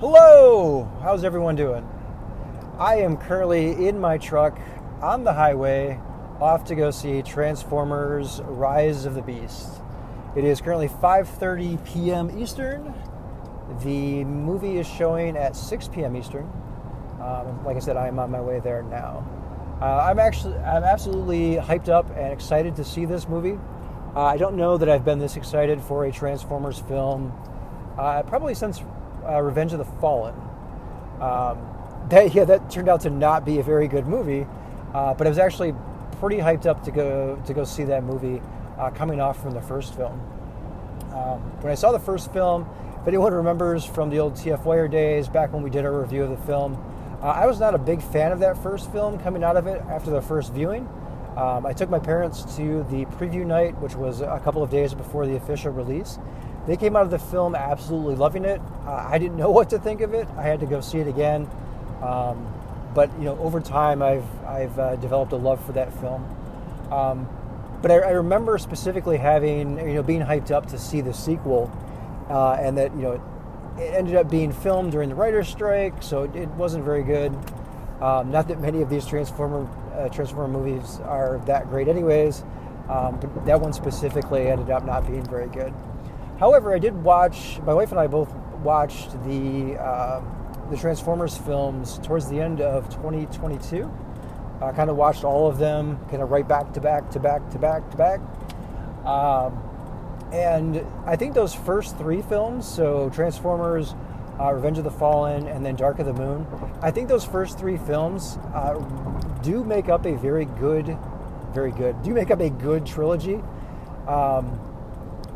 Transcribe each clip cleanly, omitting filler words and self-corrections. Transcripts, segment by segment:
Hello! How's everyone doing? I am currently in my truck on the highway off to go see Transformers Rise of the Beast. It is currently 5:30 p.m. Eastern. The movie is showing at 6 p.m. Eastern. Like I said, I am on my way there now. I'm absolutely hyped up and excited to see this movie. I don't know that I've been this excited for a Transformers film probably since Revenge of the Fallen. That turned out to not be a very good movie, but I was actually pretty hyped up to go see that movie coming off from the first film. When I saw the first film, if anyone remembers from the old TF Wire days, back when we did our review of the film, I was not a big fan of that first film coming out of it after the first viewing. I took my parents to the preview night, which was a couple of days before the official release. They came out of the film absolutely loving it. I didn't know what to think of it. I had to go see it again. But over time, I've developed a love for that film. But I remember specifically having, being hyped up to see the sequel, and that it ended up being filmed during the writer's strike, so it wasn't very good. Not that many of these Transformer movies are that great, anyways. But that one specifically ended up not being very good. However, I did watch. My wife and I both watched the Transformers films towards the end of 2022. I kind of watched all of them, kind of right back to back to back to back to back. And I think those first three films, so Transformers, Revenge of the Fallen, and then Dark of the Moon, I think those first three films do make up a good trilogy.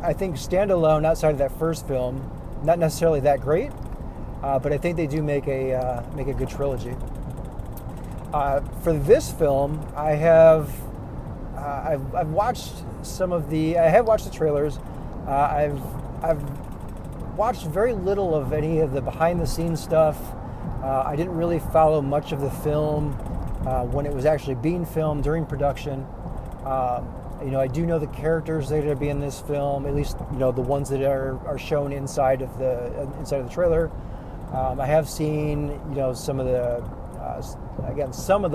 I think standalone, outside of that first film, not necessarily that great, but I think they do make a good trilogy. For this film, I've watched the trailers. I've watched very little of any of the behind-the-scenes stuff. I didn't really follow much of the film when it was actually being filmed during production. I do know the characters that are going to be in this film, at least the ones that are shown inside of the trailer. I have seen some of the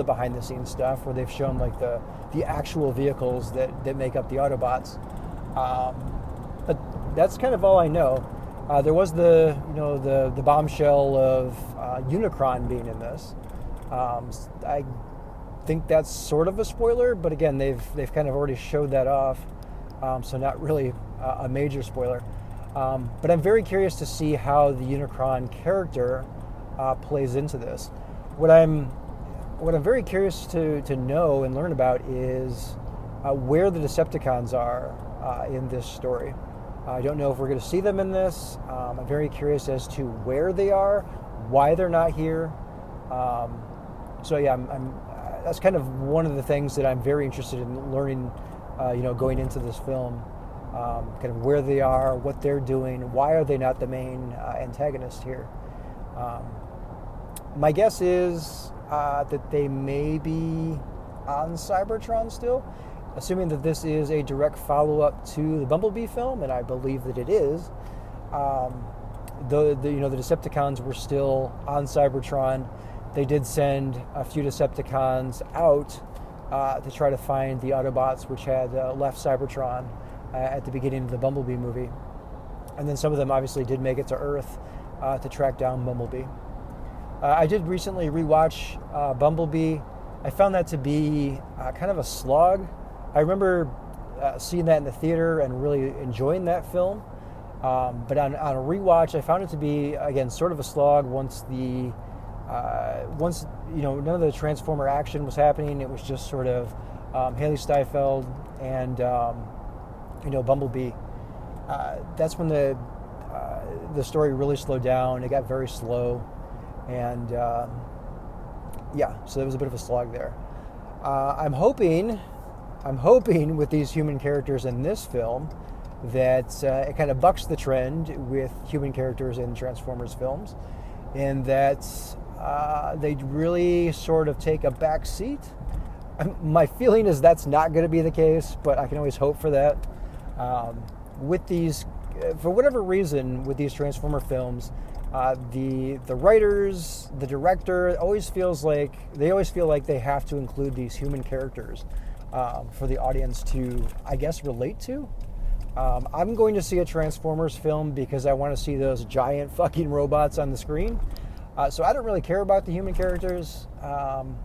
behind-the-scenes stuff where they've shown like the actual vehicles that make up the Autobots. But that's kind of all I know. There was the bombshell of Unicron being in this. I think that's sort of a spoiler, but again, they've kind of already showed that off, so not really a major spoiler. But I'm very curious to see how the Unicron character plays into this. What I'm very curious to know and learn about is where the Decepticons are in this story. I don't know if we're going to see them in this. I'm very curious as to where they are, why they're not here. That's kind of one of the things that I'm very interested in learning, going into this film. Kind of where they are, what they're doing, why are they not the main antagonist here? My guess is that they may be on Cybertron still, assuming that this is a direct follow-up to the Bumblebee film, and I believe that it is. The Decepticons were still on Cybertron. They did send a few Decepticons out to try to find the Autobots, which had left Cybertron at the beginning of the Bumblebee movie. And then some of them obviously did make it to Earth to track down Bumblebee. I did recently rewatch Bumblebee. I found that to be kind of a slog. I remember seeing that in the theater and really enjoying that film. But on a rewatch, I found it to be, again, sort of a slog once none of the Transformer action was happening. It was just sort of Haley Steinfeld and Bumblebee. That's when the story really slowed down. It got very slow, and so there was a bit of a slog there. I'm hoping with these human characters in this film that it kind of bucks the trend with human characters in Transformers films, and that they really sort of take a back seat. My feeling is that's not going to be the case, but I can always hope for that. With these, for whatever reason, with these Transformer films, The writers, the director, always feel like they have to include these human characters for the audience to, I guess, relate to. I'm going to see a Transformers film because I want to see those giant fucking robots on the screen. So I don't really care about the human characters. I'm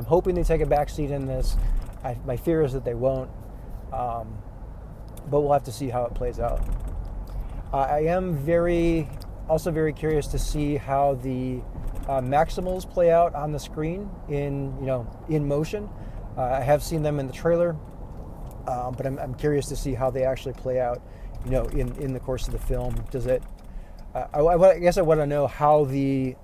hoping they take a backseat in this. My fear is that they won't. But we'll have to see how it plays out. I am also very curious to see how the Maximals play out on the screen in motion. I have seen them in the trailer, but I'm curious to see how they actually play out, in the course of the film. Does it? I guess I want to know how these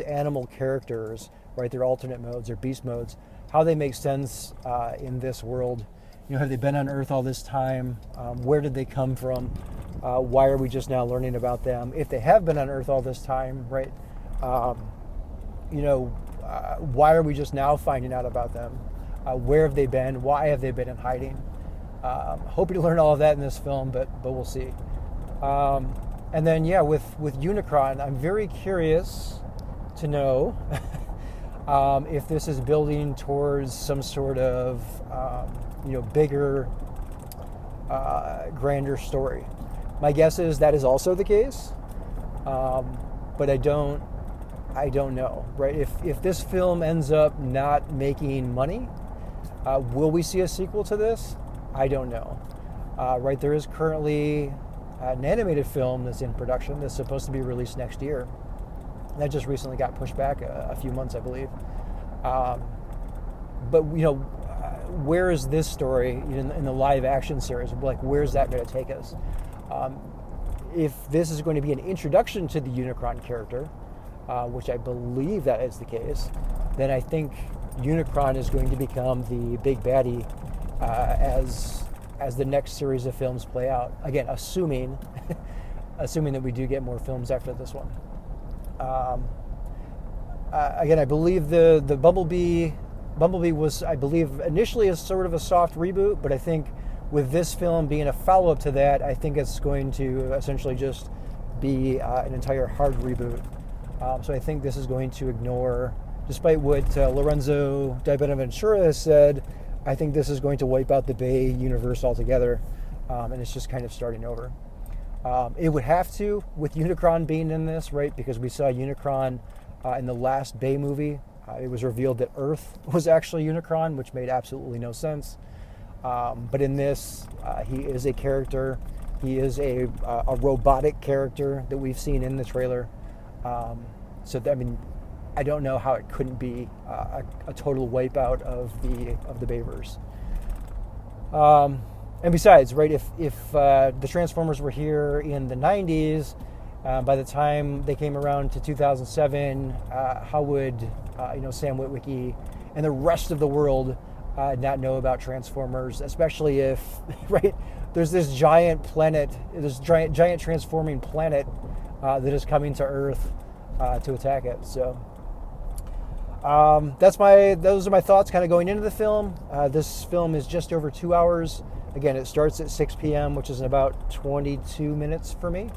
animal characters, right, their alternate modes, their beast modes, how they make sense in this world. Have they been on Earth all this time? Where did they come from? Why are we just now learning about them? If they have been on Earth all this time, right? Why are we just now finding out about them? Where have they been? Why have they been in hiding? Hoping to learn all of that in this film, but we'll see. And then, with Unicron, I'm very curious to know if this is building towards some sort of bigger, grander story. My guess is that is also the case, but I don't know, right? If this film ends up not making money, will we see a sequel to this? I don't know. Right, there is currently an animated film that's in production that's supposed to be released next year. That just recently got pushed back a few months, I believe. But where is this story in the live action series? Like, where's that going to take us? If this is going to be an introduction to the Unicron character, which I believe that is the case, then I think Unicron is going to become the big baddie as the next series of films play out. Again, assuming that we do get more films after this one. Again, I believe the Bumblebee was, I believe, initially a sort of a soft reboot, but I think with this film being a follow-up to that, I think it's going to essentially just be an entire hard reboot. So I think this is going to ignore, despite what Lorenzo Di Bonaventura has said, I think this is going to wipe out the Bay universe altogether, and it's just kind of starting over. It would have to, with Unicron being in this, right? Because we saw Unicron in the last Bay movie. It was revealed that Earth was actually Unicron, which made absolutely no sense. But in this, he is a character. He is a robotic character that we've seen in the trailer. I don't know how it couldn't be a total wipeout of the Bayverse. And besides, right, if the Transformers were here in the 90s, by the time they came around to 2007, how would Sam Witwicky and the rest of the world not know about Transformers? Especially if, right, there's this giant planet, this giant transforming planet that is coming to Earth to attack it. So those are my thoughts kind of going into the film. This film is just over 2 hours. Again, it starts at 6 p.m., which is in about 22 minutes for me.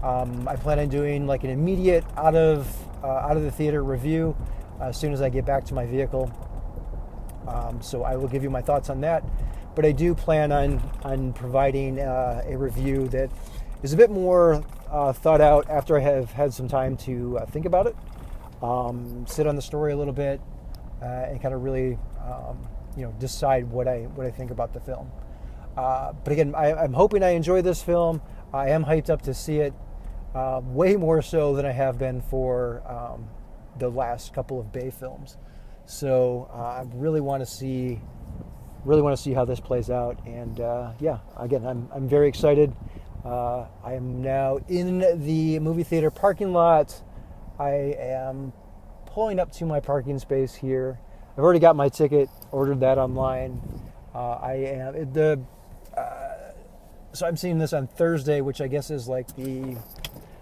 I plan on doing like an immediate out of the theater review as soon as I get back to my vehicle. So I will give you my thoughts on that. But I do plan on providing a review that is a bit more thought out after I have had some time to think about it, sit on the story a little bit, and kind of really decide what I think about the film. But again, I'm hoping I enjoy this film. I am hyped up to see it, way more so than I have been for the last couple of Bay films. So I really want to see how this plays out. And again, I'm very excited. I am now in the movie theater parking lot. I am pulling up to my parking space here. I've already got my ticket, ordered that online. So I'm seeing this on Thursday, which I guess is like the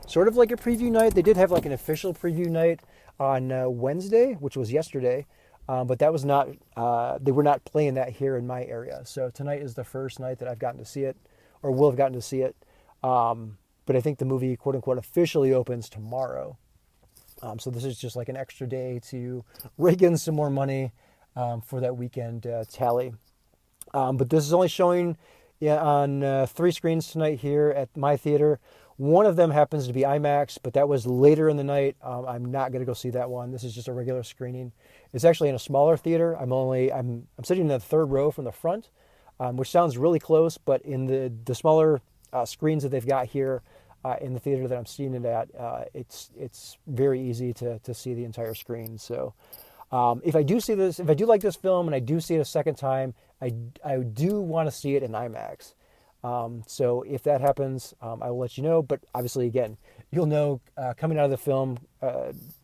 sort of like a preview night. They did have like an official preview night on Wednesday, which was yesterday, but that was not. They were not playing that here in my area. So tonight is the first night that I've gotten to see it, or will have gotten to see it. but I think the movie, quote unquote, officially opens tomorrow. So this is just like an extra day to rake in some more money for that weekend tally. But this is only showing on 3 screens tonight here at my theater. One of them happens to be IMAX, but that was later in the night. I'm not going to go see that one. This is just a regular screening. It's actually in a smaller theater. I'm sitting in the 3rd row from the front, which sounds really close, but in the smaller screens that they've got here in the theater that I'm seeing it at, it's very easy to see the entire screen. So if I do like this film and I do see it a second time, I do want to see it in IMAX. So if that happens, I will let you know. But obviously, again, you'll know coming out of the film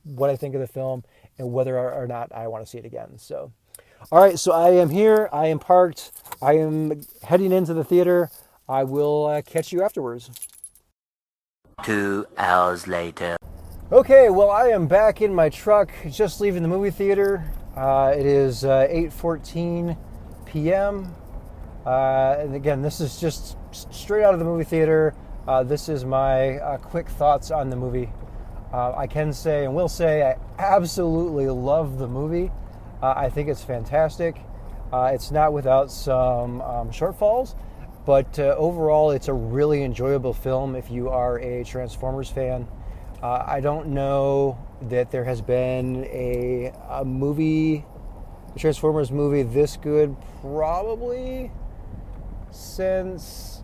what I think of the film and whether or not I want to see it again. So, all right. So I am here. I am parked. I am heading into the theater. I will catch you afterwards. 2 hours later. Okay. Well, I am back in my truck, just leaving the movie theater. It is 8:14 p.m. And again, this is just straight out of the movie theater. This is my quick thoughts on the movie. I can say and will say I absolutely love the movie. I think it's fantastic. It's not without some shortfalls, but overall it's a really enjoyable film if you are a Transformers fan. I don't know that there has been a Transformers movie this good probably since,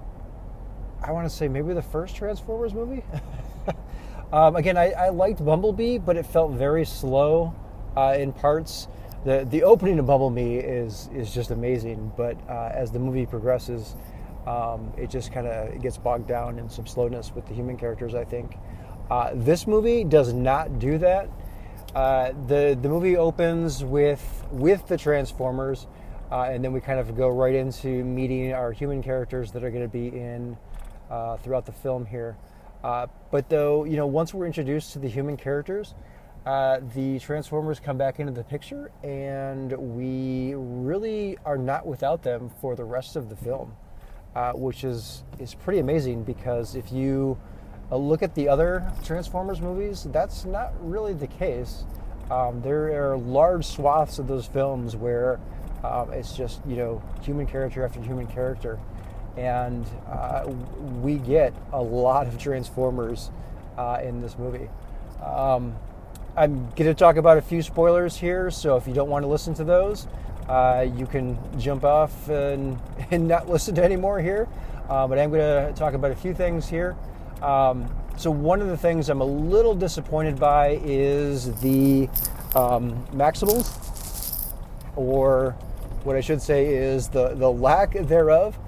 I want to say, maybe the first Transformers movie. Again, I liked Bumblebee, but it felt very slow in parts. The opening of Bumblebee is just amazing, but as the movie progresses, it just kind of gets bogged down in some slowness with the human characters, I think. This movie does not do that. The movie opens with the Transformers, and then we kind of go right into meeting our human characters that are going to be in throughout the film here. But though, once we're introduced to the human characters, the Transformers come back into the picture, and we really are not without them for the rest of the film, which is pretty amazing, because if you look at the other Transformers movies, that's not really the case. There are large swaths of those films where it's just, human character after human character. And we get a lot of Transformers in this movie. I'm going to talk about a few spoilers here, so if you don't want to listen to those, you can jump off and not listen to any more here. But I'm going to talk about a few things here. So one of the things I'm a little disappointed by is the Maximals, or what I should say is the lack thereof.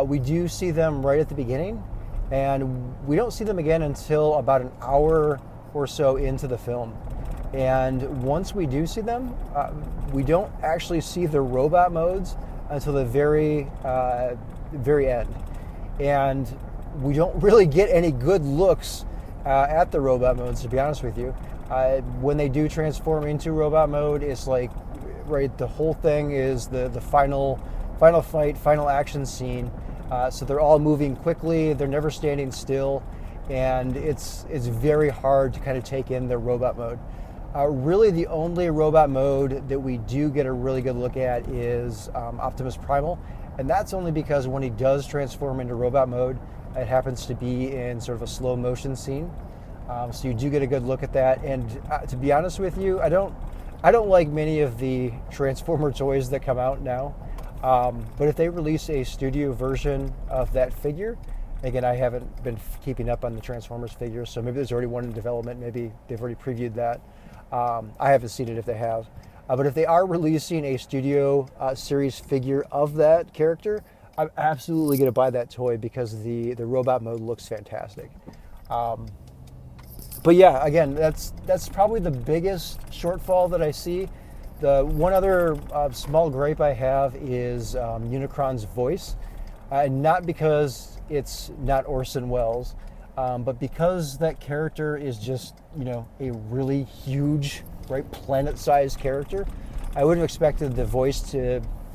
We do see them right at the beginning, and we don't see them again until about an hour or so into the film. And once we do see them, we don't actually see the robot modes until the very end. And we don't really get any good looks at the robot modes, to be honest with you. When they do transform into robot mode, it's like, right, the whole thing is the final fight, final action scene. So they're all moving quickly, they're never standing still, and it's very hard to kind of take in the robot mode. Really, the only robot mode that we do get a really good look at is Optimus Primal, and that's only because when he does transform into robot mode, it happens to be in sort of a slow motion scene. So you do get a good look at that. And to be honest with you, I don't like many of the Transformer toys that come out now. But if they release a studio version of that figure, again, I haven't been keeping up on the Transformers figures, so maybe there's already one in development. Maybe they've already previewed that. I haven't seen it if they have. But if they are releasing a studio series figure of that character, I'm absolutely going to buy that toy because the robot mode looks fantastic. But yeah, again, that's probably the biggest shortfall that I see. The one other small gripe I have is Unicron's voice, not because it's not Orson Welles, but because that character is just, a really huge, right, planet-sized character. I would have expected the voice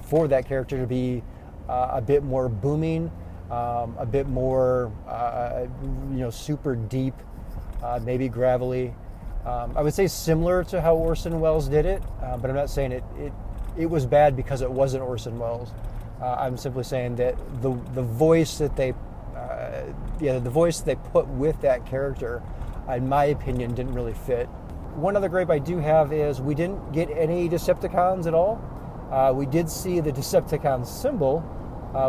for that character to be a bit more booming, a bit more, super deep, maybe gravelly. I would say similar to how Orson Welles did it, but I'm not saying it was bad because it wasn't Orson Welles. I'm simply saying that the voice that they put with that character, in my opinion, didn't really fit. One other gripe I do have is we didn't get any Decepticons at all. We did see the Decepticon symbol.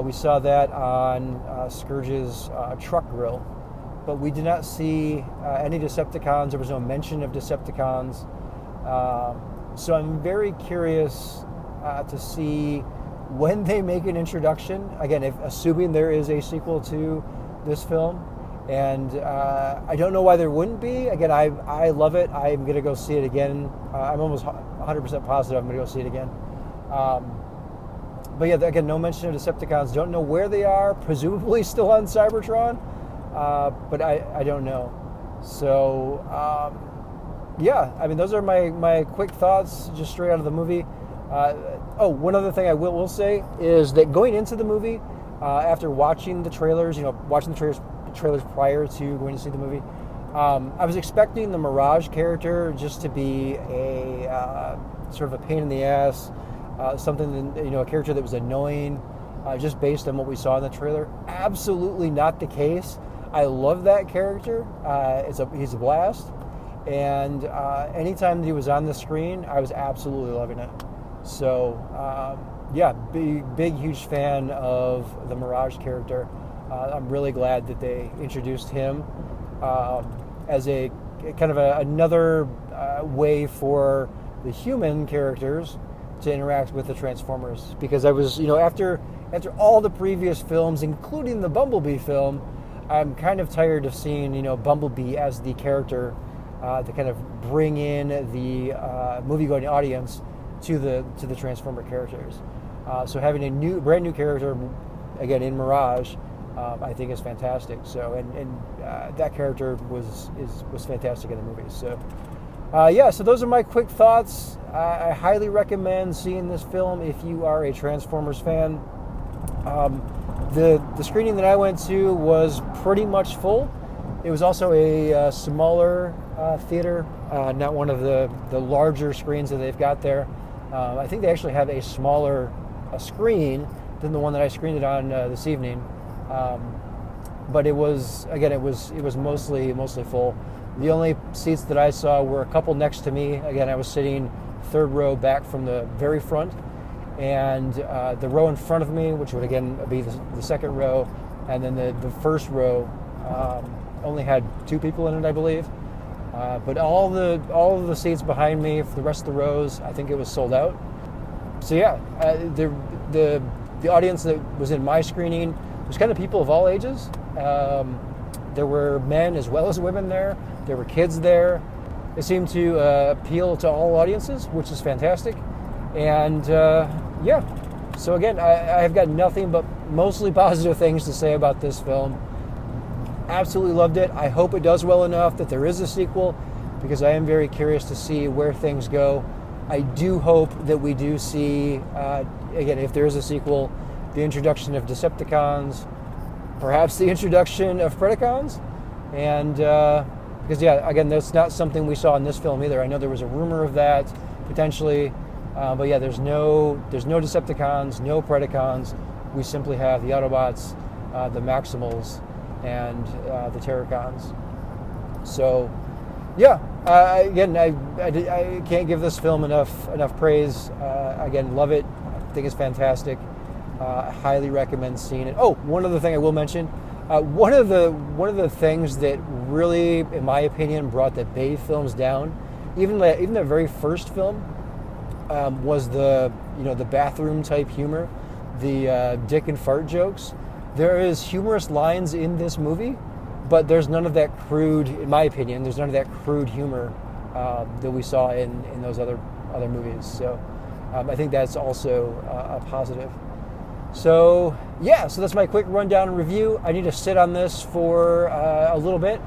We saw that on Scourge's truck grill, but we did not see any Decepticons. There was no mention of Decepticons. So I'm very curious to see when they make an introduction. Again, assuming there is a sequel to this film. And I don't know why there wouldn't be. Again, I love it. I'm going to go see it again. I'm almost 100% positive I'm going to go see it again. But yeah, again, no mention of Decepticons. Don't know where they are. Presumably still on Cybertron. But I don't know. So, yeah, I mean, those are my quick thoughts just straight out of the movie. One other thing I will say is that going into the movie, after watching the trailers, watching the trailers prior to going to see the movie, I was expecting the Mirage character just to be a sort of a pain in the ass, something that, a character that was annoying, just based on what we saw in the trailer. Absolutely not the case. I love that character. He's a blast, and anytime that he was on the screen, I was absolutely loving it. So yeah, big huge fan of the Mirage character. I'm really glad that they introduced him as a kind of another way for the human characters to interact with the Transformers. Because I was, after all the previous films, including the Bumblebee film, I'm kind of tired of seeing, Bumblebee as the character to kind of bring in the movie-going audience to the Transformer characters. So having a brand new character, again in Mirage, I think is fantastic. So and that character was fantastic in the movie. So so those are my quick thoughts. I highly recommend seeing this film if you are a Transformers fan. The screening that I went to was pretty much full. It was also a smaller theater, not one of the larger screens that they've got there. I think they actually have a smaller screen than the one that I screened it on this evening. But it was mostly full. The only seats that I saw were a couple next to me. Again, I was sitting third row back from the very front, and the row in front of me, which would again be the second row, and then the first row only had 2 people in it, I believe. But all of the seats behind me for the rest of the rows, I think it was sold out. So yeah, the audience that was in my screening was kind of people of all ages. There were men as well as women there. There were kids there. It seemed to appeal to all audiences, which is fantastic. And so again, I have got nothing but mostly positive things to say about this film. Absolutely loved it. I hope it does well enough that there is a sequel, because I am very curious to see where things go. I do hope that we do see, again, if there is a sequel, the introduction of Decepticons, perhaps the introduction of Predacons, and because again, that's not something we saw in this film either. I know there was a rumor of that potentially, but yeah, there's no Decepticons, no Predacons. We simply have the Autobots, the Maximals, and the Terracons. So yeah, again, I can't give this film enough praise. Again, love it. I think it's fantastic. I highly recommend seeing it. Oh, one other thing I will mention. One of the things that really, in my opinion, brought the Bay films down, even the very first film, was the bathroom type humor, the dick and fart jokes. There is humorous lines in this movie, but there's none of that crude, in my opinion, there's none of that crude humor that we saw in those other movies. So I think that's also a positive. So yeah, so that's my quick rundown and review. I need to sit on this for a little bit,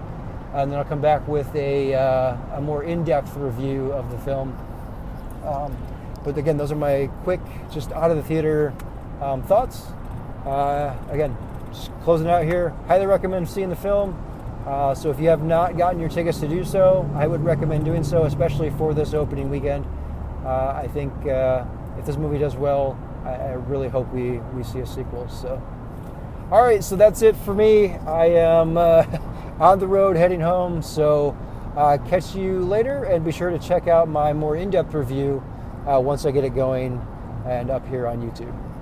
and then I'll come back with a more in-depth review of the film. But again, those are my quick, just out of the theater thoughts. Again, just closing out here, highly recommend seeing the film. So if you have not gotten your tickets to do so, I would recommend doing so, especially for this opening weekend. I think if this movie does well, I really hope we see a sequel. So, all right, so that's it for me. I am on the road heading home, so catch you later, and be sure to check out my more in-depth review once I get it going and up here on YouTube.